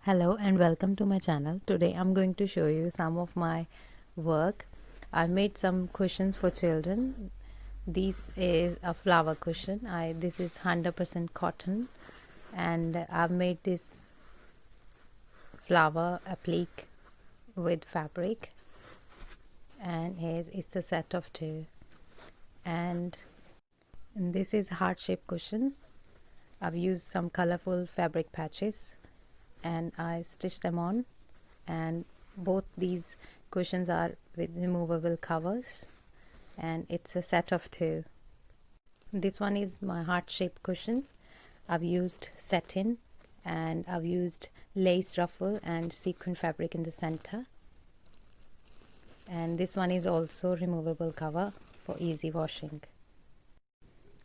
Hello and welcome to my channel. Today I'm going to show you some of my work. I made some cushions for children. This is a flower cushion. This is 100% cotton, and I've made this flower applique with fabric, and it's a set of two, and this is heart-shaped cushion. I've used some colorful fabric patches and I stitched them on, and both these cushions are with removable covers, and it's a set of two. This one is my heart-shaped cushion. I've used satin and I've used lace ruffle and sequin fabric in the center, and this one is also removable cover for easy washing.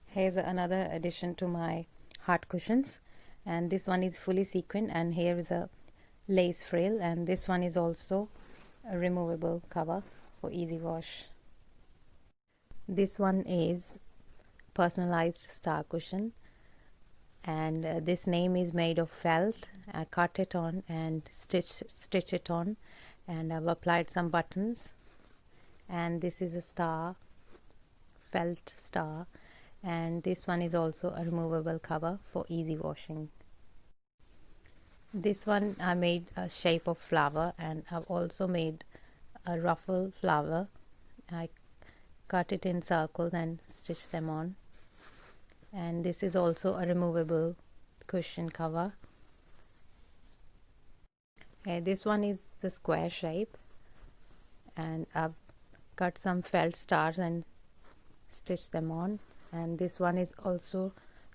Here's another addition to my heart cushions, and this one is fully sequined, and here is a lace frill, and this one is also a removable cover for easy wash. This one is personalized star cushion, and this name is made of felt. I cut it on and stitch it on, and I've applied some buttons, and this is a star, felt star, and this one is also a removable cover for easy washing. This one I made a shape of flower, and I've also made a ruffle flower. I cut it in circles and stitched them on, and this is also a removable cushion cover. This one is the square shape, and I've cut some felt stars and stitched them on, and this one is also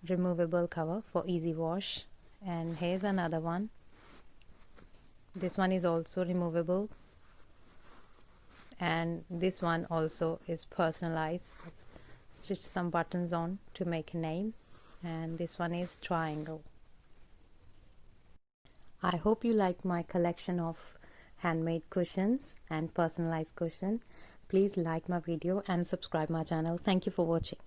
removable cover for easy wash. And here's another one. This one is also removable, and this one also is personalized. Stitch some buttons on to make a name, and this one is triangle. I hope you like my collection of handmade cushions and personalized cushions. Please like my video and subscribe my channel. Thank you for watching.